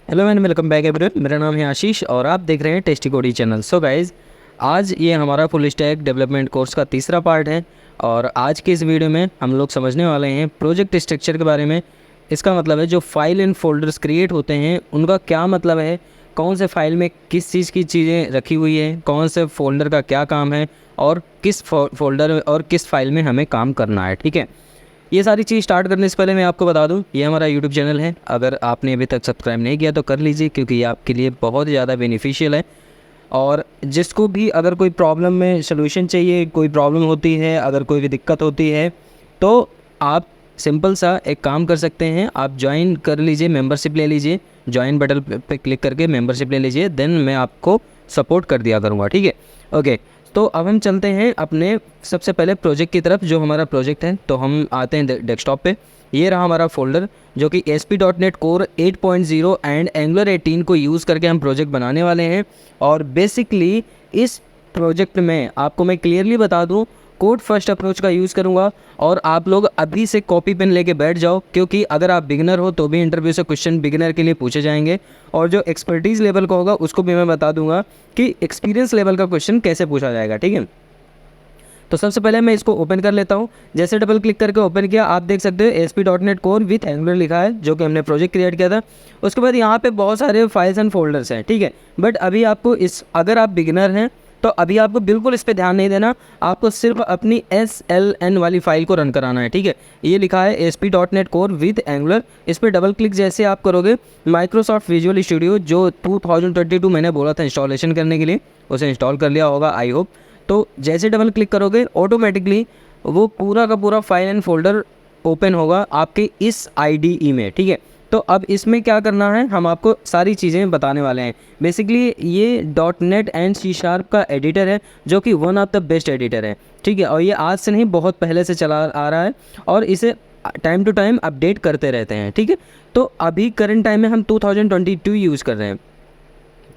Hello and welcome back everyone. मेरा नाम है आशीष और आप देख रहे हैं टेस्टी कोडी चैनल। सो गाइज़, आज ये हमारा फुल स्टैक डेवलपमेंट कोर्स का तीसरा पार्ट है और आज के इस वीडियो में हम लोग समझने वाले हैं प्रोजेक्ट स्ट्रक्चर के बारे में। इसका मतलब है जो फाइल एंड फोल्डर्स क्रिएट होते हैं उनका क्या मतलब है, कौन से फाइल में किस चीज़ की चीज़ें रखी हुई है, कौन से फोल्डर का क्या काम है और किस फोल्डर और किस फाइल में हमें काम करना है। ठीक है, ये सारी चीज़ स्टार्ट करने से पहले मैं आपको बता दूं, ये हमारा यूट्यूब चैनल है। अगर आपने अभी तक सब्सक्राइब नहीं किया तो कर लीजिए, क्योंकि ये आपके लिए बहुत ज़्यादा बेनिफिशियल है। और जिसको भी अगर कोई प्रॉब्लम में सलूशन चाहिए, कोई प्रॉब्लम होती है, अगर कोई भी दिक्कत होती है, तो आप सिंपल सा एक काम कर सकते हैं, आप ज्वाइन कर लीजिए, मेंबरशिप ले लीजिए। ज्वाइन बटन पे क्लिक करके मेंबरशिप ले लीजिए, देन मैं आपको सपोर्ट कर दिया करूँगा। ठीक है, ओके। तो अब हम चलते हैं अपने सबसे पहले प्रोजेक्ट की तरफ। जो हमारा प्रोजेक्ट है, तो हम आते हैं डेस्कटॉप पे। ये रहा हमारा फोल्डर जो कि ASP.NET Core 8.0 एंड Angular 18 को यूज़ करके हम प्रोजेक्ट बनाने वाले हैं। और बेसिकली इस प्रोजेक्ट में आपको मैं क्लियरली बता दूं, कोड फर्स्ट अप्रोच का यूज़ करूंगा और आप लोग अभी से कॉपी पेन लेके बैठ जाओ, क्योंकि अगर आप बिगिनर हो तो भी इंटरव्यू से क्वेश्चन बिगिनर के लिए पूछे जाएंगे और जो एक्सपर्टीज़ लेवल का होगा उसको भी मैं बता दूंगा कि एक्सपीरियंस लेवल का क्वेश्चन कैसे पूछा जाएगा। ठीक है, तो सबसे पहले मैं इसको ओपन कर लेता हूँ। जैसे डबल क्लिक करके ओपन किया, आप देख सकते हो ASP.NET Core विथ Angular लिखा है, जो कि हमने प्रोजेक्ट क्रिएट किया था। उसके बाद यहाँ पे बहुत सारे फाइल्स एंड फोल्डर्स हैं। ठीक है, बट अभी आपको अगर आप बिगिनर हैं तो अभी आपको बिल्कुल इस पर ध्यान नहीं देना, आपको सिर्फ अपनी SLN वाली फाइल को रन कराना है। ठीक है, ये लिखा है ASP.NET Core विथ Angular। इस पर डबल क्लिक जैसे आप करोगे, माइक्रोसॉफ्ट विजुअल स्टूडियो जो 2022 मैंने बोला था इंस्टॉलेशन करने के लिए, उसे इंस्टॉल कर लिया होगा आई होप। तो जैसे डबल क्लिक करोगे ऑटोमेटिकली वो पूरा का पूरा फाइल एंड फोल्डर ओपन होगा आपके इस IDE में। ठीक है, तो अब इसमें क्या करना है, हम आपको सारी चीज़ें बताने वाले हैं। बेसिकली ये .NET एंड C# का एडिटर है, जो कि one of the best editor है। ठीक है, और ये आज से नहीं बहुत पहले से चला आ रहा है और इसे टाइम टू टाइम अपडेट करते रहते हैं। ठीक है, तो अभी करंट टाइम में हम 2022 यूज़ कर रहे हैं।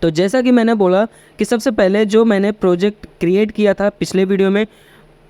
तो जैसा कि मैंने बोला कि सबसे पहले जो मैंने प्रोजेक्ट क्रिएट किया था पिछले वीडियो में,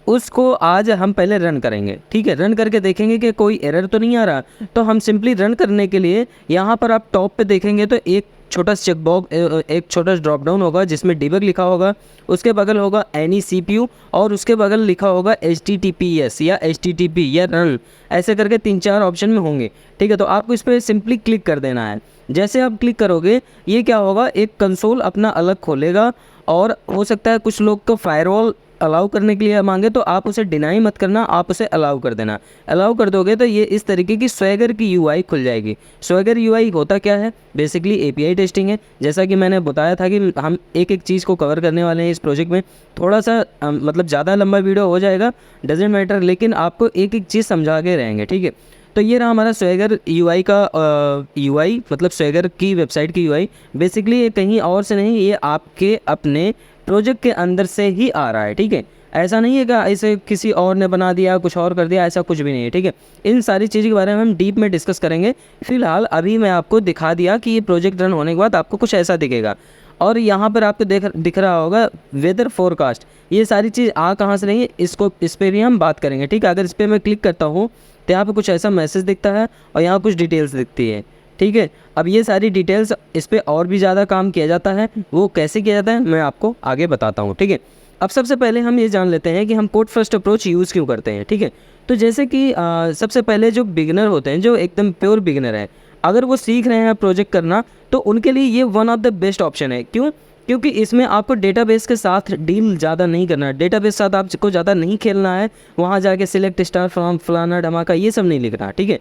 उसको आज हम पहले रन करेंगे। ठीक है, रन करके देखेंगे कि कोई एरर तो नहीं आ रहा। तो हम सिंपली रन करने के लिए यहाँ पर आप टॉप पे देखेंगे तो एक छोटा चेकबॉक्स, एक छोटा ड्रॉप डाउन होगा जिसमें डिबग लिखा होगा, उसके बगल होगा एनी CPU और उसके बगल लिखा होगा HTTPS या HTTP या रन, ऐसे करके 3-4 ऑप्शन में होंगे। ठीक है, तो आपको इस पर सिंपली क्लिक कर देना है। जैसे आप क्लिक करोगे ये क्या होगा, एक कंसोल अपना अलग खोलेगा और हो सकता है कुछ लोग को फायरवॉल अलाउ करने के लिए मांगे, तो आप उसे डिनाई मत करना, आप उसे अलाउ कर देना। अलाउ कर दोगे तो ये इस तरीके की स्वैगर की UI खुल जाएगी। स्वैगर UI होता क्या है, बेसिकली API टेस्टिंग है। जैसा कि मैंने बताया था कि हम एक एक चीज़ को कवर करने वाले हैं इस प्रोजेक्ट में। थोड़ा सा मतलब ज़्यादा लंबा वीडियो हो जाएगा, डजेंट मैटर, लेकिन आपको एक एक चीज़ समझा के रहेंगे। ठीक है, तो ये रहा हमारा स्वैगर UI का UI, मतलब स्वैगर की वेबसाइट की UI। बेसिकली ये कहीं और से नहीं, ये आपके अपने प्रोजेक्ट के अंदर से ही आ रहा है। ठीक है, ऐसा नहीं है कि ऐसे किसी और ने बना दिया, कुछ और कर दिया, ऐसा कुछ भी नहीं है। ठीक है, इन सारी चीज़ों के बारे में हम डीप में डिस्कस करेंगे। फिलहाल अभी मैं आपको दिखा दिया कि ये प्रोजेक्ट रन होने के बाद आपको कुछ ऐसा दिखेगा। और यहाँ पर आपको दिख रहा होगा वेदर फोरकास्ट। ये सारी चीज़ कहाँ से नहीं है, इस पर भी हम बात करेंगे। ठीक है, अगर इस पर मैं क्लिक करता हूँ तो यहाँ पे कुछ ऐसा मैसेज दिखता है और यहाँ कुछ डिटेल्स दिखती है। ठीक है, अब ये सारी डिटेल्स, इस पर और भी ज़्यादा काम किया जाता है, वो कैसे किया जाता है मैं आपको आगे बताता हूँ। ठीक है, अब सबसे पहले हम ये जान लेते हैं कि हम कोड फर्स्ट अप्रोच यूज़ क्यों करते हैं। ठीक है, तो जैसे कि सबसे पहले जो बिगिनर होते हैं, जो एकदम प्योर बिगिनर है, अगर वो सीख रहे हैं प्रोजेक्ट करना, तो उनके लिए ये one of the best option है। क्यों? क्योंकि इसमें आपको डेटाबेस के साथ डील ज़्यादा नहीं करना है, डेटाबेस साथ आपको ज़्यादा नहीं खेलना है, वहाँ जाके सिलेक्ट स्टार फ्रॉम फलाना धमाका ये सब नहीं लिखना। ठीक है,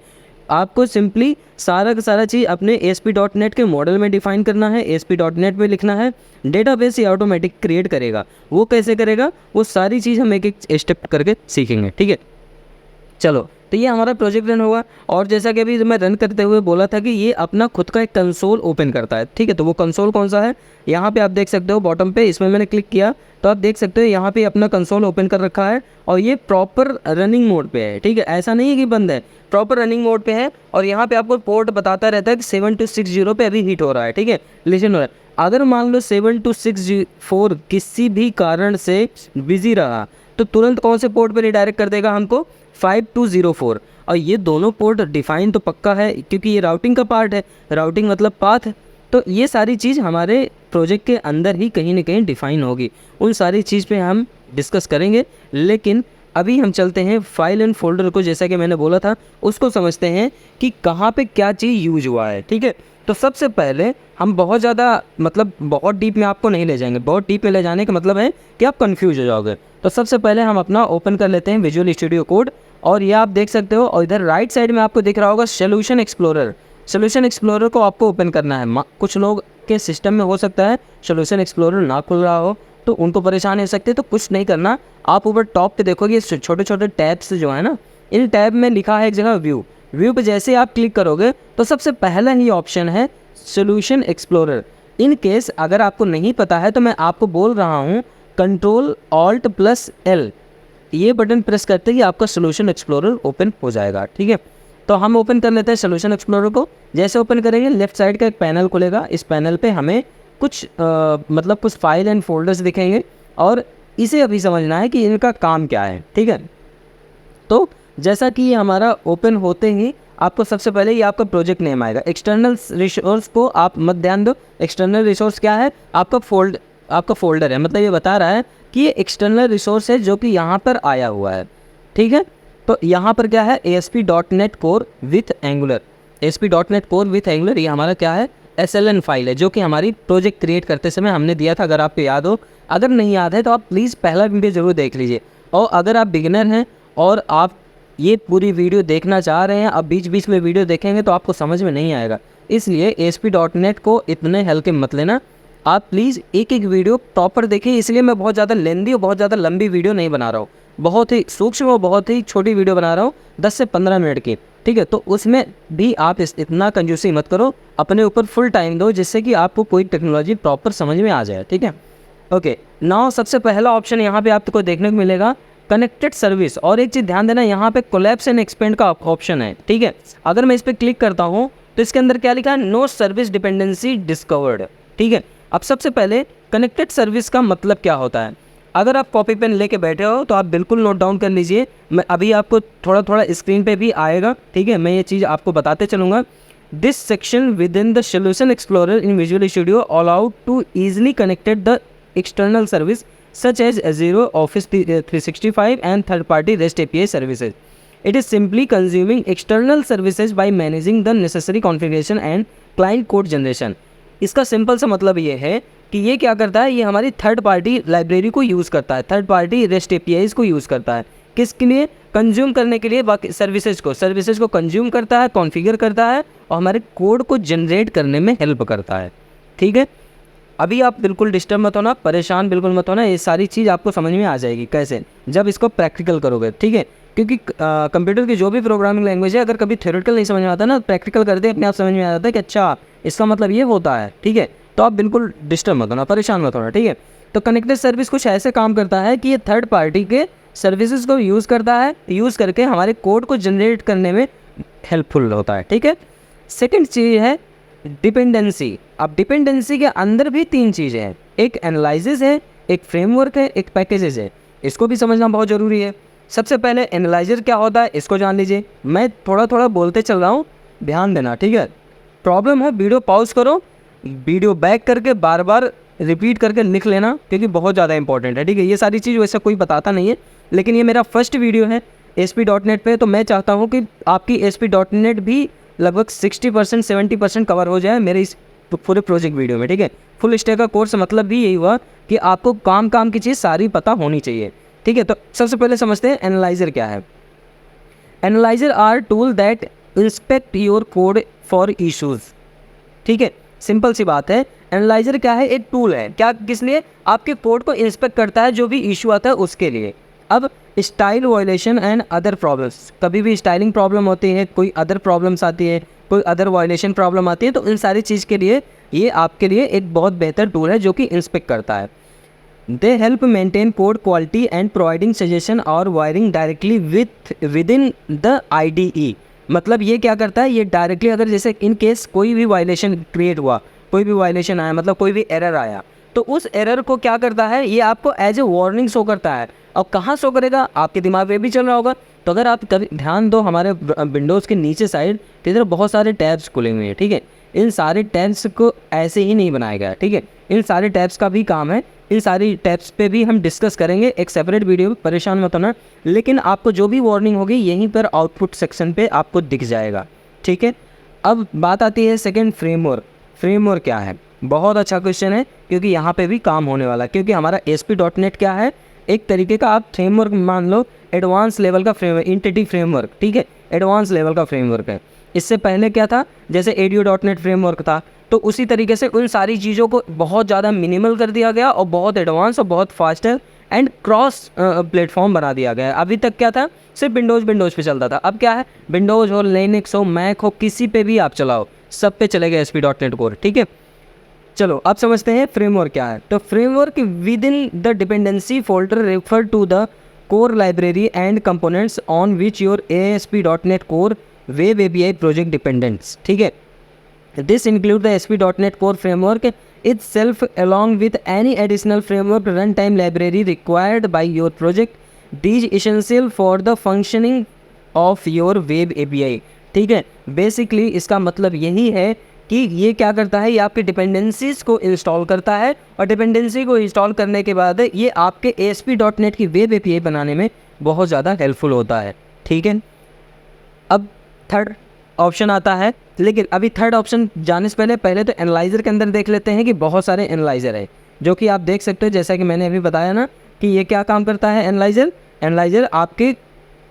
आपको सिंपली सारा का सारा चीज़ अपने ASP.NET के मॉडल में डिफाइन करना है, ASP.NET में लिखना है। डेटाबेस ये ऑटोमेटिक क्रिएट करेगा। वो कैसे करेगा, वो सारी चीज़ हम एक एक स्टेप करके सीखेंगे। ठीक है, चलो, तो ये हमारा प्रोजेक्ट रन होगा। और जैसा कि अभी मैं रन करते हुए बोला था कि ये अपना खुद का एक कंसोल ओपन करता है। ठीक है, तो वो कंसोल कौन सा है, यहाँ पे आप देख सकते हो बॉटम पे, इसमें मैंने क्लिक किया तो आप देख सकते हो यहाँ पे अपना कंसोल ओपन कर रखा है और ये प्रॉपर रनिंग मोड पे है। ठीक है, ऐसा नहीं है कि बंद है, प्रॉपर रनिंग मोड पे है। और यहाँ पे आपको पोर्ट बताता रहता है कि 7260 पे अभी हीट हो रहा है। ठीक है, लिसन हो रहा है। अगर मान लो 7264 किसी भी कारण से बिजी रहा तो तुरंत कौन से पोर्ट पर रिडायरेक्ट कर देगा हमको, 5204। और ये दोनों पोर्ट डिफाइन तो पक्का है, क्योंकि ये राउटिंग का पार्ट है। राउटिंग मतलब पाथ है। तो ये सारी चीज़ हमारे प्रोजेक्ट के अंदर ही कहीं ना कहीं डिफ़ाइन होगी, उन सारी चीज़ पे हम डिस्कस करेंगे। लेकिन अभी हम चलते हैं फाइल एंड फोल्डर को, जैसा कि मैंने बोला था उसको समझते हैं कि कहाँ पे क्या चीज़ यूज हुआ है। ठीक है, तो सबसे पहले हम बहुत ज़्यादा मतलब बहुत डीप में आपको नहीं ले जाएंगे, बहुत डीप में ले जाने का मतलब है कि आप कंफ्यूज हो जाओगे। तो सबसे पहले हम अपना ओपन कर लेते हैं विजुअल स्टूडियो कोड, और ये आप देख सकते हो, और इधर राइट साइड में आपको दिख रहा होगा सोल्यूशन एक्सप्लोरर। सोल्यूशन एक्सप्लोरर को आपको ओपन करना है। कुछ लोग के सिस्टम में हो सकता है सोल्यूशन एक्सप्लोरर ना खुल रहा हो, तो उनको परेशानी हो सकती है। तो कुछ नहीं करना, आप ऊपर टॉप पे देखोगे छोटे छोटे टैब्स जो है ना, इन टैब में लिखा है एक जगह व्यू। व्यू पे जैसे आप क्लिक करोगे तो सबसे पहला ही ऑप्शन है सोल्यूशन एक्सप्लोरर। इन केस अगर आपको नहीं पता है तो मैं आपको बोल रहा हूँ Ctrl+Alt+L ये बटन प्रेस करते ही आपका सोल्यूशन एक्सप्लोरर ओपन हो जाएगा। ठीक है, तो हम ओपन कर लेते हैं सोल्यूशन एक्सप्लोरर को। जैसे ओपन करेंगे लेफ्ट साइड का एक पैनल खुलेगा, इस पैनल पे हमें कुछ मतलब कुछ फाइल एंड फोल्डर्स दिखेंगे, और इसे अभी समझना है कि इनका काम क्या है। ठीक है, तो जैसा कि ये हमारा ओपन होते ही आपको सबसे पहले ये आपका प्रोजेक्ट नेम आएगा। एक्सटर्नल रिसोर्स को आप मत ध्यान दो, एक्सटर्नल रिसोर्स क्या है, आपका फोल्डर है, मतलब ये बता रहा है कि ये एक्सटर्नल रिसोर्स है जो कि यहाँ पर आया हुआ है। ठीक है, तो यहाँ पर क्या है ASP.NET Core with angular. ASP.NET Core with angular ये हमारा क्या है SLN फाइल है, जो कि हमारी प्रोजेक्ट क्रिएट करते समय हमने दिया था। अगर आपको याद हो, अगर नहीं याद है तो आप प्लीज़ पहला वीडियो ज़रूर देख लीजिए। और अगर आप बिगिनर हैं और आप ये पूरी वीडियो देखना चाह रहे हैं, अब बीच बीच में वीडियो देखेंगे तो आपको समझ में नहीं आएगा, इसलिए ASP.NET को इतने हल्के मत लेना। आप प्लीज़ एक एक वीडियो प्रॉपर देखिए, इसलिए मैं बहुत ज़्यादा लेंदी और बहुत ज़्यादा लंबी वीडियो नहीं बना रहा हूँ, बहुत ही सूक्ष्म और बहुत ही छोटी वीडियो बना रहा हूँ, 10 से 15 मिनट की। ठीक है, तो उसमें भी आप इतना कंजूसी मत करो, अपने ऊपर फुल टाइम दो, जिससे कि आपको कोई टेक्नोलॉजी प्रॉपर समझ में आ जाए। ठीक है, ओके नाउ सबसे पहला ऑप्शन यहाँ पे आपको देखने को मिलेगा कनेक्टेड सर्विस। और एक चीज़ ध्यान देना, यहाँ पे कोलैप्स एंड एक्सपेंड का ऑप्शन है। ठीक है, अगर मैं इस पर क्लिक करता हूँ तो इसके अंदर क्या लिखा है, नो सर्विस डिपेंडेंसी डिस्कवर्ड। ठीक है, अब सबसे पहले कनेक्टेड सर्विस का मतलब क्या होता है, अगर आप कॉपी पेन लेके बैठे हो तो आप बिल्कुल नोट डाउन कर लीजिए। मैं अभी आपको थोड़ा थोड़ा स्क्रीन पे भी आएगा। ठीक है, मैं ये चीज़ आपको बताते चलूँगा। This section within the solution explorer in Visual Studio allowed to easily connected the external service such as Azure, Office 365 and third-party REST API services. It is simply consuming external services by managing the necessary configuration and client code generation. इसका simple सा मतलब ये है कि ये क्या करता है, ये हमारी थर्ड पार्टी लाइब्रेरी को यूज़ करता है, थर्ड पार्टी REST APIs को यूज़ करता है। किसके लिए, कंज्यूम करने के लिए, बाकी सर्विसेज को कंज्यूम करता है, कॉन्फ़िगर करता है और हमारे कोड को जनरेट करने में हेल्प करता है। ठीक है, अभी आप बिल्कुल डिस्टर्ब मत होना, परेशान बिल्कुल मत होना, ये सारी चीज़ आपको समझ में आ जाएगी कैसे, जब इसको प्रैक्टिकल करोगे। ठीक है, क्योंकि कंप्यूटर की जो भी प्रोग्रामिंग लैंग्वेज है, अगर कभी थ्योरेटिकल नहीं समझ में आता ना, प्रैक्टिकल कर दे अपने आप समझ में आ जाता है कि अच्छा इसका मतलब ये होता है। ठीक है, तो आप बिल्कुल डिस्टर्ब मत होना, परेशान मत होना। ठीक है, तो कनेक्टेड सर्विस कुछ ऐसे काम करता है कि ये थर्ड पार्टी के सर्विसेज को यूज़ करता है, यूज़ करके हमारे कोड को जनरेट करने में हेल्पफुल होता है। ठीक है, सेकेंड चीज़ है डिपेंडेंसी। अब डिपेंडेंसी के अंदर भी तीन चीज़ें हैं, एक एनालिसिस है, एक फ्रेमवर्क है, एक पैकेजेस है। इसको भी समझना बहुत ज़रूरी है। सबसे पहले एनालाइजर क्या होता है इसको जान लीजिए। मैं थोड़ा थोड़ा बोलते चल रहा हूँ, ध्यान देना। ठीक है, प्रॉब्लम है वीडियो पॉज करो, वीडियो बैक करके बार बार रिपीट करके लिख लेना, क्योंकि बहुत ज़्यादा इंपॉर्टेंट है। ठीक है, ये सारी चीज़ वैसे कोई बताता नहीं है, लेकिन ये मेरा फर्स्ट वीडियो है ASP.NET पे, तो मैं चाहता हूँ कि आपकी ASP.NET भी लगभग 60% 70% कवर हो जाए मेरे इस पूरे प्रोजेक्ट वीडियो में। ठीक है, फुल स्टैक का कोर्स मतलब भी यही हुआ कि आपको काम की चीज़ सारी पता होनी चाहिए। ठीक है, तो सबसे पहले समझते हैं एनालाइजर क्या है। Analyzer are tool that inspect your code for issues. ठीक है, सिंपल सी बात है, एनालाइजर क्या है, एक टूल है। क्या, किस लिए, आपके कोड को इंस्पेक्ट करता है, जो भी इशू आता है उसके लिए। अब style violation and other problems, कभी भी स्टाइलिंग प्रॉब्लम होती है, कोई अदर प्रॉब्लम्स आती है, कोई अदर वायलेशन प्रॉब्लम आती है, तो इन सारी चीज़ के लिए ये आपके लिए एक बहुत बेहतर टूल है जो कि इंस्पेक्ट करता है। They help maintain code quality and providing suggestion और wiring directly within the IDE। मतलब ये क्या करता है, ये डायरेक्टली अगर जैसे इन केस कोई भी वायलेशन क्रिएट हुआ, कोई भी वायलेशन आया, मतलब कोई भी एरर आया, तो उस एरर को क्या करता है, ये आपको एज ए वार्निंग शो करता है। और कहाँ शो करेगा, आपके दिमाग में भी चल रहा होगा। तो अगर आप कभी ध्यान दो, हमारे विंडोज़ के नीचे साइड इधर बहुत सारे टैब्स खुले हुए हैं। ठीक है, इन सारे टैब्स को ऐसे ही नहीं बनाया गया, ठीक है। इन सारे टैब्स का भी काम है, इन सारी टैब्स पे भी हम डिस्कस करेंगे एक सेपरेट वीडियो में, परेशान मत होना। लेकिन आपको जो भी वार्निंग होगी यहीं पर आउटपुट सेक्शन पे आपको दिख जाएगा, ठीक है। अब बात आती है सेकंड, फ्रेमवर्क। फ्रेमवर्क क्या है? बहुत अच्छा क्वेश्चन है, क्योंकि यहाँ पे भी काम होने वाला है। क्योंकि हमारा ASP.NET क्या है, एक तरीके का आप फ्रेमवर्क मान लो, एडवांस लेवल का फ्रेमवर्क, एंटिटी फ्रेमवर्क, ठीक है, एडवांस लेवल का फ्रेमवर्क है। इससे पहले क्या था, जैसे ADO.NET फ्रेमवर्क था, तो उसी तरीके से उन सारी चीज़ों को बहुत ज़्यादा मिनिमल कर दिया गया और बहुत एडवांस और बहुत फास्टर एंड क्रॉस प्लेटफॉर्म बना दिया गया है। अभी तक क्या था, सिर्फ विंडोज़ पे चलता था। अब क्या है, विंडोज़ हो, लिनक्स हो, मैक हो, किसी पे भी आप चलाओ, सब पे चलेगा ASP.NET कोर, ठीक है। चलो अब समझते हैं फ्रेमवर्क क्या है। तो framework within the dependency folder refer to the core library and components on which your ASP.NET core web API project dependents, ठीक है। This includes the ASP.NET Core framework itself along with any additional framework runtime library required by your project. These essential for the functioning of your web API, ठीक है। Basically इसका मतलब यही है कि ये क्या करता है, ये आपके डिपेंडेंसीज़ को इंस्टॉल करता है और डिपेंडेंसी को इंस्टॉल करने के बाद ये आपके ASP.NET की वेब API बनाने में बहुत ज़्यादा हेल्पफुल होता है, ठीक है। अब थर्ड ऑप्शन आता है, लेकिन अभी थर्ड ऑप्शन जाने से पहले तो एनालाइज़र के अंदर देख लेते हैं कि बहुत सारे एनालाइज़र है, जो कि आप देख सकते हो, जैसा कि मैंने अभी बताया ना कि ये क्या काम करता है। एनालाइज़र आपके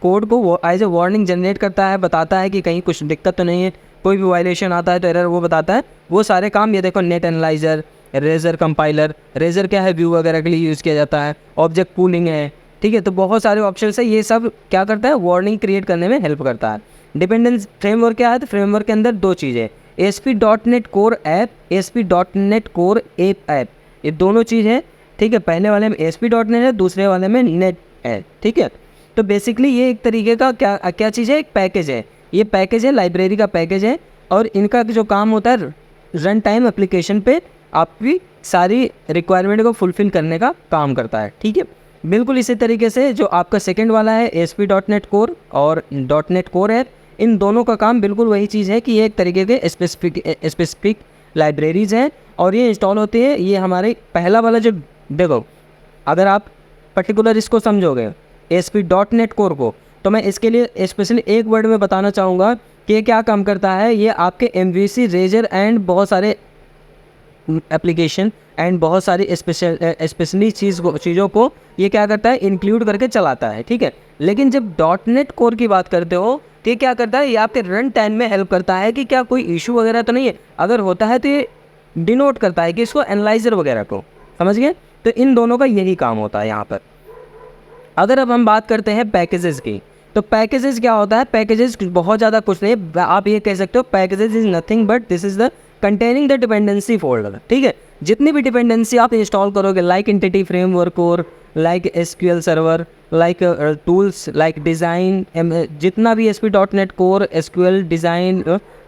कोड को एज ए वार्निंग जनरेट करता है, बताता है कि कहीं कुछ दिक्कत तो नहीं है, कोई भी वायलेशन आता है तो एरर वो बताता है। वो सारे काम ये देखो, NET analyzer, razor compiler, razor क्या है, व्यू वगैरह के लिए यूज़ किया जाता है, ऑब्जेक्ट पूलिंग है, ठीक है। तो बहुत सारे ऑप्शन है, ये सब क्या करता है, वार्निंग क्रिएट करने में हेल्प करता है। डिपेंडेंस फ्रेमवर्क क्या है, तो फ्रेमवर्क के अंदर दो चीज़ें, ASP.NET कोर ऐप, ASP.NEट कोर ऐप, ये दोनों चीज़ है, ठीक है। पहले वाले में ASP.NET है, दूसरे वाले में नेट है, ठीक है। तो बेसिकली ये एक तरीके का क्या चीज़ है, एक पैकेज है, ये पैकेज है, लाइब्रेरी का पैकेज है। और इनका जो काम होता है, रन टाइम एप्लीकेशन पे आपकी सारी रिक्वायरमेंट को फुलफिल करने का काम करता है, ठीक है। बिल्कुल इसी तरीके से जो आपका सेकंड वाला है ASP.NET कोर और .NET कोर है, इन दोनों का काम बिल्कुल वही चीज़ है कि ये एक तरीके के स्पेसिफिक लाइब्रेरीज़ हैं और ये इंस्टॉल होती है। ये हमारे पहला वाला जो देखो, अगर आप पर्टिकुलर इसको समझोगे ASP.NET कोर को, तो मैं इसके लिए स्पेशली एक वर्ड में बताना चाहूँगा कि ये क्या काम करता है। ये आपके MVC, रेजर एंड बहुत सारे एप्लीकेशन एंड बहुत सारी स्पेशली चीज़ों को ये क्या करता है, इंक्लूड करके चलाता है, ठीक है। लेकिन जब .NET कोर की बात करते हो तो ये क्या करता है, ये आपके रन टाइम में हेल्प करता है कि क्या कोई इशू वगैरह तो नहीं है, अगर होता है तो ये डिनोट करता है कि इसको एनालाइजर वगैरह को, समझ गए। तो इन दोनों का यही काम होता है यहाँ पर। अगर अब हम बात करते हैं पैकेजेस की, तो पैकेजेस क्या होता है, पैकेजेस बहुत ज़्यादा कुछ नहीं, आप ये कह सकते हो packages is nothing but this is the containing the dependency folder, ठीक है। जितनी भी डिपेंडेंसी आप इंस्टॉल करोगे, लाइक एंटिटी फ्रेमवर्क और like SQL server, like tools, like design, जितना भी ASP.NET कोर, SQL डिज़ाइन,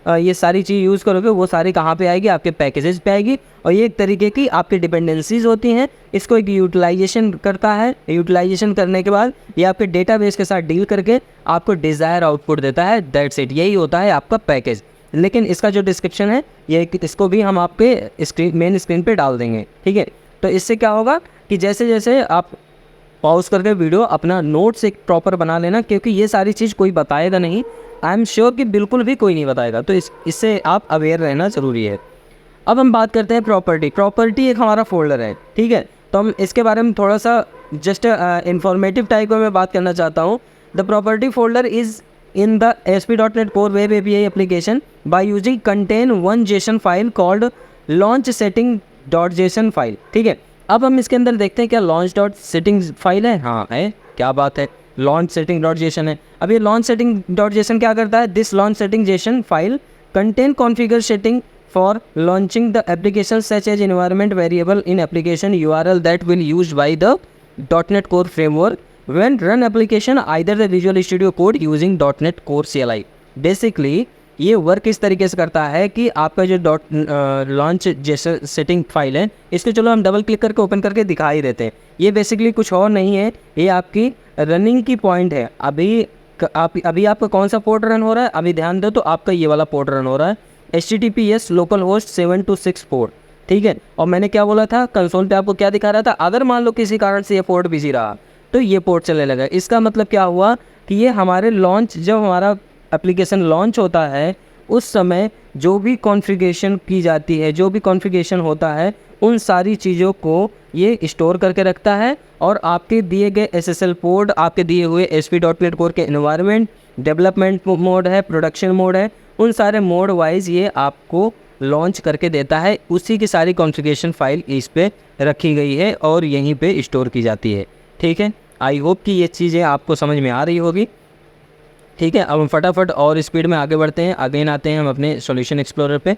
ये सारी चीज़ यूज़ करोगे, वो सारी कहाँ पे आएगी, आपके पैकेजेस पे आएगी। और ये एक तरीके की आपकी डिपेंडेंसीज होती हैं, इसको एक यूटिलाइजेशन करता है। यूटिलाइजेशन करने के बाद ये आपके डेटाबेस के साथ डील करके आपको डिज़ायर आउटपुट देता है, दैट्स इट, यही होता है आपका पैकेज। लेकिन इसका जो डिस्क्रिप्शन है ये, इसको भी हम आपके मेन स्क्रीन पे डाल देंगे, ठीक है। तो इससे क्या होगा कि जैसे जैसे आप पॉज करके वीडियो अपना नोट्स एक प्रॉपर बना लेना, क्योंकि ये सारी चीज़ कोई बताएगा नहीं, आई एम श्योर कि बिल्कुल भी कोई नहीं बताएगा, तो इससे आप अवेयर रहना ज़रूरी है। अब हम बात करते हैं प्रॉपर्टी एक हमारा फोल्डर है, ठीक है। तो हम इसके बारे में थोड़ा सा जस्ट इंफॉर्मेटिव टाइप में बात करना चाहता हूँ। The property folder is in the ASP.NET Core Web API application by using contain one JSON file called launchsetting.json file, ठीक है। अब हम इसके अंदर देखते हैं क्या launch.setting फाइल है, हाँ है, क्या बात है, launchsetting.json है। अब ये launchsetting.json क्या करता है, this launchsetting.json file contain configure setting for launching the application such as environment variable in application URL that will used by the .NET Core framework when run application either the Visual Studio Code using .NET Core CLI। Basically ये work इस तरीके से करता है कि आपका जो launch जैसे सेटिंग फाइल है, इसको चलो हम डबल क्लिक करके ओपन करके दिखा ही देते हैं। ये बेसिकली कुछ और नहीं है, ये आपकी रनिंग की पॉइंट है। अभी आपका कौन सा पोर्ट रन हो रहा है, अभी ध्यान दो, तो आपका ये वाला पोर्ट रन हो रहा है। HTTPS लोकल होस्ट 726 पोर्ट, ठीक है। और मैंने क्या बोला था, कंसोल पे आपको क्या दिखा रहा था, अगर मान लो किसी कारण से ये पोर्ट बिजी रहा तो ये पोर्ट चलने लगा। इसका मतलब क्या हुआ कि ये हमारे लॉन्च, जब हमारा एप्लीकेशन लॉन्च होता है उस समय जो भी कॉन्फ़िगरेशन की जाती है, जो भी कॉन्फ़िगरेशन होता है, उन सारी चीज़ों को ये स्टोर करके रखता है और आपके दिए गए SSL पोर्ट, आपके दिए हुए ASP.NET कोर के एनवायरनमेंट, डेवलपमेंट मोड है, प्रोडक्शन मोड है, उन सारे मोड वाइज ये आपको लॉन्च करके देता है। उसी की सारी कॉन्फ़िगरेशन फाइल इस पे रखी गई है और यहीं पे स्टोर की जाती है, ठीक है। आई होप कि ये चीज़ें आपको समझ में आ रही होगी, ठीक है। अब हम फटाफट और स्पीड में आगे बढ़ते हैं। अगेन आते हैं हम अपने सॉल्यूशन एक्सप्लोरर पे।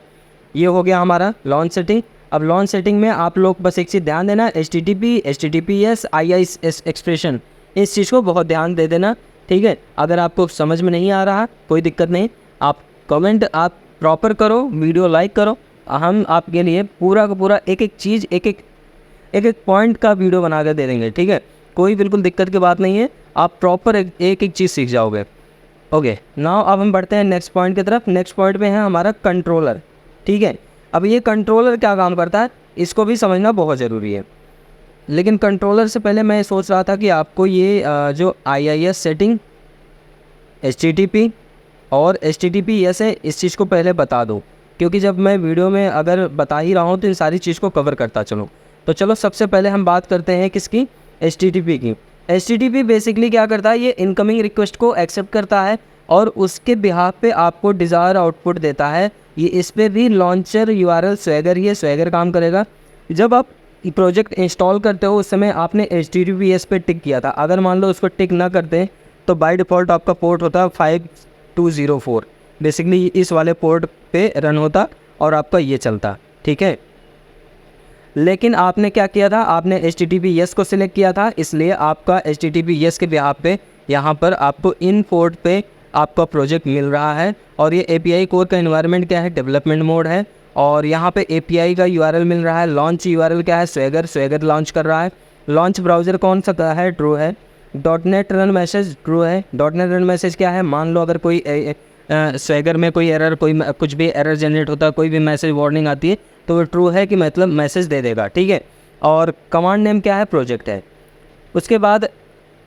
ये हो गया हमारा लॉन्च सेटिंग। अब लॉन्च सेटिंग में आप लोग बस एक चीज़ ध्यान देना, HTTP, HTTPS, IIS एक्सप्रेशन, इस चीज़ को बहुत ध्यान दे देना, ठीक है। अगर आपको समझ में नहीं आ रहा कोई दिक्कत नहीं, आप कमेंट आप प्रॉपर करो, वीडियो लाइक करो, हम आपके लिए पूरा का पूरा एक एक चीज़, एक एक पॉइंट का वीडियो बना कर दे देंगे, ठीक है। कोई बिल्कुल दिक्कत की बात नहीं है, आप प्रॉपर एक एक चीज़ सीख जाओगे। ओके, नाउ अब हम बढ़ते हैं नेक्स्ट पॉइंट की तरफ। नेक्स्ट पॉइंट में है हमारा कंट्रोलर, ठीक है। अब ये कंट्रोलर क्या काम करता है इसको भी समझना बहुत ज़रूरी है। लेकिन कंट्रोलर से पहले मैं सोच रहा था कि आपको ये जो IIS सेटिंग, HTTP और HTTPS है, इस चीज़ को पहले बता दो, क्योंकि जब मैं वीडियो में अगर बता ही रहा हूँ तो इन सारी चीज़ को कवर करता चलो। तो चलो सबसे पहले हम बात करते हैं किसकी, HTTP की। HTTP बेसिकली क्या करता है, ये इनकमिंग रिक्वेस्ट को एक्सेप्ट करता है और उसके बिहाफ पे आपको डिज़ायर आउटपुट देता है। ये इस पर भी लॉन्चर URL स्वैगर, ये स्वैगर काम करेगा। जब आप प्रोजेक्ट इंस्टॉल करते हो उस समय आपने HTTPS पे टिक किया था, अगर मान लो उसको टिक ना करते तो बाय डिफ़ॉल्ट आपका पोर्ट होता 5204, बेसिकली इस वाले पोर्ट पे रन होता और आपका ये चलता, ठीक है। लेकिन आपने क्या किया था, आपने HTTPS को सिलेक्ट किया था, इसलिए आपका HTTPS के बिहाफ पे यहाँ पर आपको इन पोर्ट पे आपका प्रोजेक्ट मिल रहा है। और ये API कोर का एनवायरनमेंट क्या है, डेवलपमेंट मोड है। और यहाँ पे API का URL मिल रहा है। लॉन्च URL क्या है, स्वैगर लॉन्च कर रहा है। लॉन्च ब्राउज़र कौन सा का है, ट्रू है। .NET रन मैसेज ट्रू है। .NET रन मैसेज क्या है, मान लो अगर कोई स्वैगर में कोई एरर, कोई कुछ भी एरर जनरेट होता है, कोई भी मैसेज वार्निंग आती है तो वो ट्रू है कि मतलब मैसेज दे देगा, ठीक है। और कमांड नेम क्या है, प्रोजेक्ट है। उसके बाद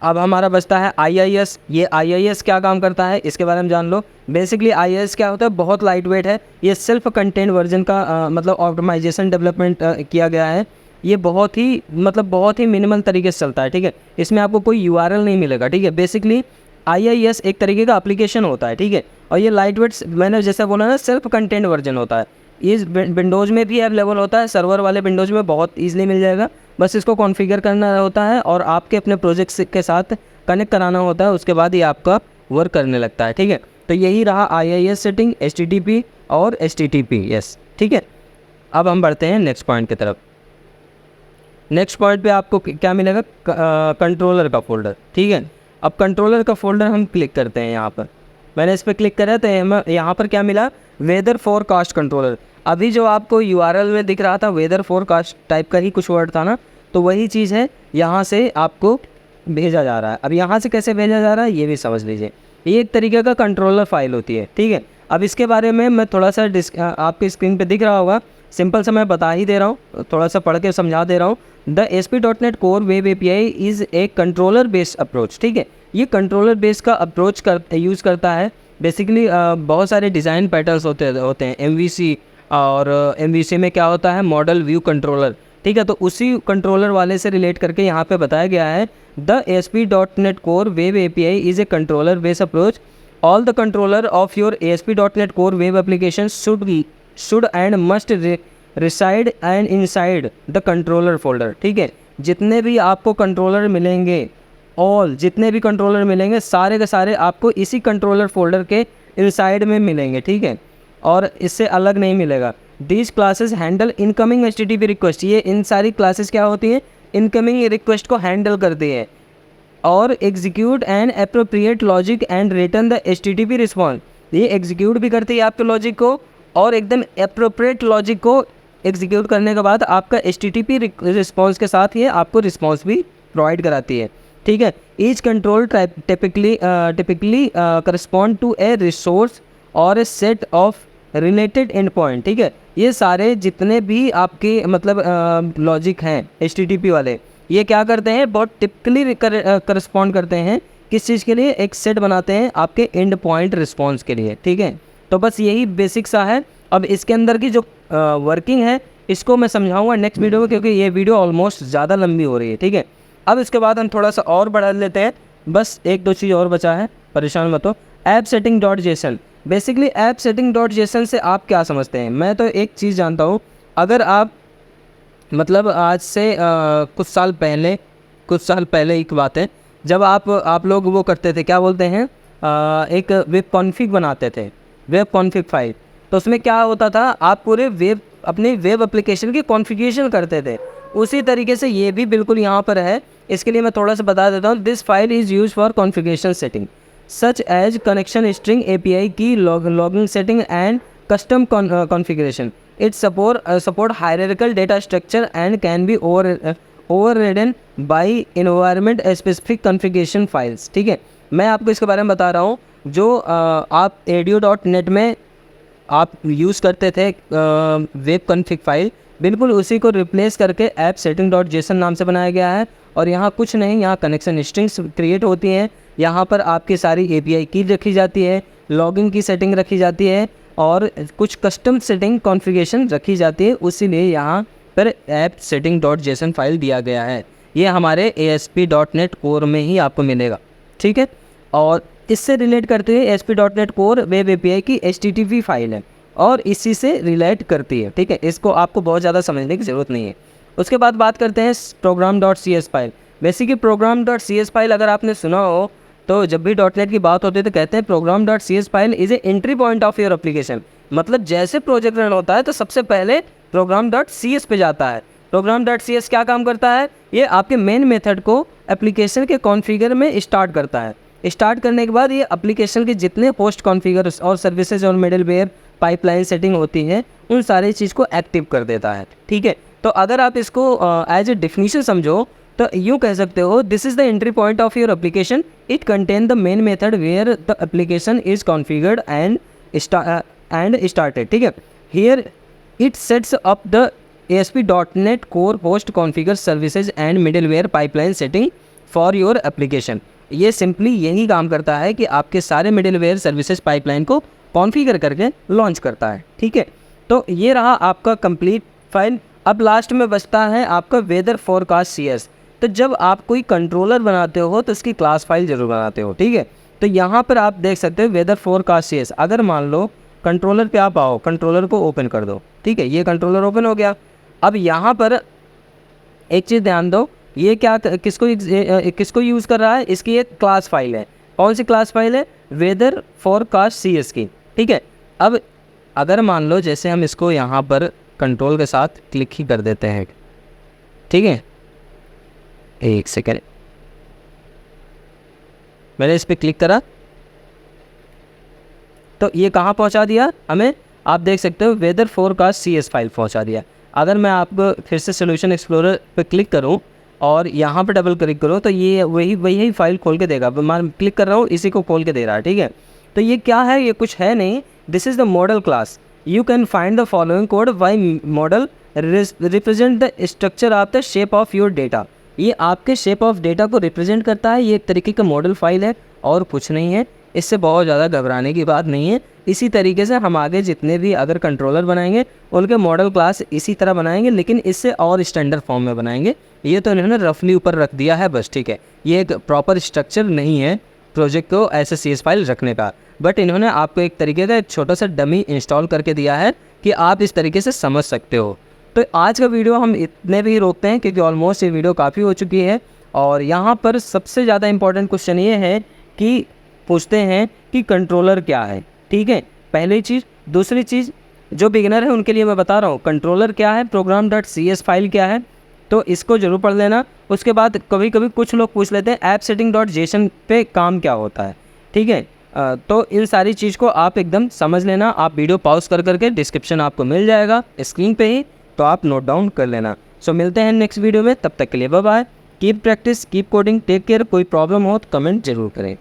अब हमारा बचता है IIS। ये IIS क्या काम करता है इसके बारे में जान लो। बेसिकली IIS क्या होता है, बहुत लाइट वेट है। ये सेल्फ कंटेंट वर्जन का मतलब ऑप्टिमाइजेशन डेवलपमेंट किया गया है। ये बहुत ही मिनिमल तरीके से चलता है, ठीक है। इसमें आपको कोई URL नहीं मिलेगा, ठीक है। बेसिकली IIS एक तरीके का एप्लीकेशन होता है, ठीक है। और ये लाइट वेट, मैंने जैसा बोला ना, सेल्फ कंटेंट वर्जन होता है। इस विंडोज़ में भी अवेलेबल होता है, सर्वर वाले विंडोज़ में बहुत ईजिली मिल जाएगा। बस इसको कॉन्फ़िगर करना होता है और आपके अपने प्रोजेक्ट के साथ कनेक्ट कराना होता है, उसके बाद ये आपका वर्क करने लगता है, ठीक है। तो यही रहा IIS सेटिंग, HTTP और HTTPS, ठीक है। अब हम बढ़ते हैं नेक्स्ट पॉइंट की तरफ। नेक्स्ट पॉइंट पे आपको क्या मिलेगा, कंट्रोलर का फोल्डर, ठीक है। अब कंट्रोलर का फोल्डर हम क्लिक करते हैं। यहाँ पर मैंने इस पर क्लिक करा तो यहाँ पर क्या मिला, वेदर फोरकास्ट कंट्रोलर। अभी जो आपको URL में दिख रहा था वेदर फोरकास्ट टाइप का ही कुछ वर्ड था ना, तो वही चीज़ है, यहाँ से आपको भेजा जा रहा है। अब यहाँ से कैसे भेजा जा रहा है ये भी समझ लीजिए। ये एक तरीके का कंट्रोलर फाइल होती है, ठीक है। अब इसके बारे में मैं थोड़ा सा आपकी स्क्रीन पे दिख रहा होगा, सिंपल सा मैं बता ही दे रहा हूँ, थोड़ा सा पढ़ के समझा दे रहा हूँ। The ASP.NET core web API is a controller based approach, ठीक है। ये कंट्रोलर बेस्ड का अप्रोच यूज़ करता है। बेसिकली बहुत सारे डिज़ाइन पैटर्न्स होते हैं MVC, और MVC में क्या होता है, मॉडल व्यू कंट्रोलर, ठीक है। तो उसी कंट्रोलर वाले से रिलेट करके यहाँ पे बताया गया है, the ASP.NET core web API is a controller based approach. All the controller of your ASP.NET core web application should and must reside and inside the controller folder, ठीक है। जितने भी आपको कंट्रोलर मिलेंगे, जितने भी कंट्रोलर मिलेंगे सारे के सारे आपको इसी कंट्रोलर फोल्डर के इनसाइड में मिलेंगे, ठीक है। और इससे अलग नहीं मिलेगा। These classes handle incoming HTTP request. ये इन सारी क्लासेस क्या होती हैं, इनकमिंग रिक्वेस्ट को हैंडल करती है और execute and appropriate logic and return the HTTP response. ये एग्जीक्यूट भी करती है आपके लॉजिक को और एकदम अप्रोप्रिएट लॉजिक को एग्जीक्यूट करने के बाद आपका HTTP रिस्पॉन्स के साथ ये आपको रिस्पॉन्स भी प्रोवाइड कराती है, ठीक है। Each control typically correspond to a resource और a set of related end point, ठीक है। ये सारे जितने भी आपके मतलब लॉजिक हैं HTTP वाले, ये क्या करते हैं, बहुत टिपिकली करस्पॉन्ड करते हैं किस चीज़ के लिए, एक सेट बनाते हैं आपके एंड पॉइंट रिस्पॉन्स के लिए, ठीक है। तो बस यही बेसिक सा है। अब इसके अंदर की जो वर्किंग है इसको मैं समझाऊंगा नेक्स्ट वीडियो में, क्योंकि ये वीडियो ऑलमोस्ट ज़्यादा लंबी हो रही है, ठीक है। अब इसके बाद हम थोड़ा सा और बढ़ा लेते हैं, बस एक दो चीज़ और बचा है, परेशान मत हो। App setting dot JSON, basically app setting dot JSON से आप क्या समझते हैं। मैं तो एक चीज़ जानता हूँ, अगर आप मतलब आज से कुछ साल पहले एक बात है, जब आप लोग वो करते थे, क्या बोलते हैं, एक वेब कॉन्फ़िग बनाते थे, वेब कॉन्फ़िग फाइल। तो उसमें क्या होता था, आप पूरे अपने वेब एप्लीकेशन की कॉन्फ़िगरेशन करते थे। उसी तरीके से ये भी बिल्कुल यहाँ पर है। इसके लिए मैं थोड़ा सा बता देता हूँ। This file is use for configuration setting such as connection string, API की logging setting and custom configuration. It support hierarchical data structure and can be overridden by environment specific configuration files, ठीक है। मैं आपको इसके बारे में बता रहा हूँ, जो आप edu.net में आप यूज़ करते थे वेब कॉन्फ़िग फाइल, बिल्कुल उसी को रिप्लेस करके ऐप सेटिंग डॉट जेसन नाम से बनाया गया है। और यहाँ कुछ नहीं, यहाँ कनेक्शन स्ट्रिंग्स क्रिएट होती हैं, यहाँ पर आपकी सारी API की रखी जाती है, लॉगिन की सेटिंग रखी जाती है और कुछ कस्टम सेटिंग कॉन्फ़िगरेशन रखी जाती है। उसीलिए यहाँ पर app setting dot JSON file दिया गया है। ये हमारे ASP.NET कोर में ही आपको मिलेगा, ठीक है। और इससे रिलेट करते हुए ASP.NET कोर वेब API की HTTP फाइल है और इसी से रिलेट करती है, ठीक है। इसको आपको बहुत ज़्यादा समझने की ज़रूरत नहीं है। उसके बाद बात करते हैं program.cs file. Basically program.cs file अगर आपने सुना हो तो जब भी .NET की बात होती है तो कहते हैं program.cs file is a entry point of your application. मतलब जैसे प्रोजेक्ट रन होता है तो सबसे पहले program.cs पे जाता है। program.cs क्या काम करता है, ये आपके मेन मेथड को एप्लीकेशन के कॉन्फ़िगर में स्टार्ट करता है। स्टार्ट करने के बाद ये एप्लीकेशन के जितने पोस्ट कॉन्फ़िगर और सर्विसेज और मिडलवेयर पाइपलाइन सेटिंग होती है उन सारी चीज़ को एक्टिव कर देता है, ठीक है। तो अगर आप इसको एज ए डेफिनेशन समझो तो यूँ कह सकते हो, this is the entry point of your application, it contain the main method where the application is configured and started, ठीक है। Here it sets up the ASP.NET core host configure services and middleware pipeline setting for your application. ये simply यही काम करता है कि आपके सारे मिडलवेयर सर्विसेज पाइपलाइन को कॉन्फ़िगर करके लॉन्च करता है, ठीक है। तो ये रहा आपका कंप्लीट फाइल। अब लास्ट में बचता है आपका वेदर फोरकास्ट CS। तो जब आप कोई कंट्रोलर बनाते हो तो इसकी क्लास फाइल जरूर बनाते हो, ठीक है। तो यहाँ पर आप देख सकते हो वेदर फोरकास्ट CS। अगर मान लो कंट्रोलर पे आप आओ, कंट्रोलर को ओपन कर दो, ठीक है। ये कंट्रोलर ओपन हो गया। अब यहाँ पर एक चीज़ ध्यान दो, ये क्या किसको यूज़ कर रहा है, इसकी एक क्लास फाइल है। कौन सी क्लास फाइल है, वेदर फोरकास्ट CS की, ठीक है। अब अगर मान लो जैसे हम इसको यहाँ पर कंट्रोल के साथ क्लिक ही कर देते हैं, ठीक है। एक सेकेंड, मैंने इस पर क्लिक करा तो ये कहाँ पहुँचा दिया हमें, आप देख सकते हो वेदर फोरकास्ट CS फाइल पहुँचा दिया। अगर मैं आपको फिर से सोल्यूशन एक्सप्लोरर पे क्लिक करूँ और यहाँ पर डबल क्लिक करो तो ये वही फाइल खोल के देगा। मैं क्लिक कर रहा हूँ, इसी को खोल के दे रहा है, ठीक है। तो ये क्या है, ये कुछ है नहीं, this is the model class. You can find the following code why model represent the structure of the shape of your data. ये आपके शेप ऑफ डेटा को रिप्रेजेंट करता है। ये एक तरीके का मॉडल फाइल है और कुछ नहीं है। इससे बहुत ज़्यादा घबराने की बात नहीं है। इसी तरीके से हम आगे जितने भी अगर कंट्रोलर बनाएंगे उनके मॉडल क्लास इसी तरह बनाएंगे, लेकिन इससे और स्टैंडर्ड फॉर्म में बनाएंगे। ये तो इन्होंने रफली ऊपर रख दिया है बस, ठीक है। ये एक प्रॉपर स्ट्रक्चर नहीं है प्रोजेक्ट को ऐसे CS फाइल रखने का, बट इन्होंने आपको एक तरीके का एक छोटा सा डमी इंस्टॉल करके दिया है कि आप इस तरीके से समझ सकते हो। तो आज का वीडियो हम इतने भी रोकते हैं क्योंकि ऑलमोस्ट ये वीडियो काफ़ी हो चुकी है। और यहाँ पर सबसे ज़्यादा इंपॉर्टेंट क्वेश्चन ये है कि पूछते हैं कि कंट्रोलर क्या है, ठीक है, पहली चीज़। दूसरी चीज़, जो बिगिनर है उनके लिए मैं बता रहा हूँ कंट्रोलर क्या है, program.cs फाइल क्या है, तो इसको ज़रूर पढ़ लेना। उसके बाद कभी कभी कुछ लोग पूछ लेते हैं ऐप सेटिंग डॉट जेसन पे काम क्या होता है, ठीक है। तो इन सारी चीज़ को आप एकदम समझ लेना। आप वीडियो पॉज कर करके डिस्क्रिप्शन आपको मिल जाएगा स्क्रीन पे ही, तो आप नोट डाउन कर लेना। सो मिलते हैं नेक्स्ट वीडियो में, तब तक के लिए bye bye. Keep practice, keep coding, take care. कोई प्रॉब्लम हो तो कमेंट जरूर करें।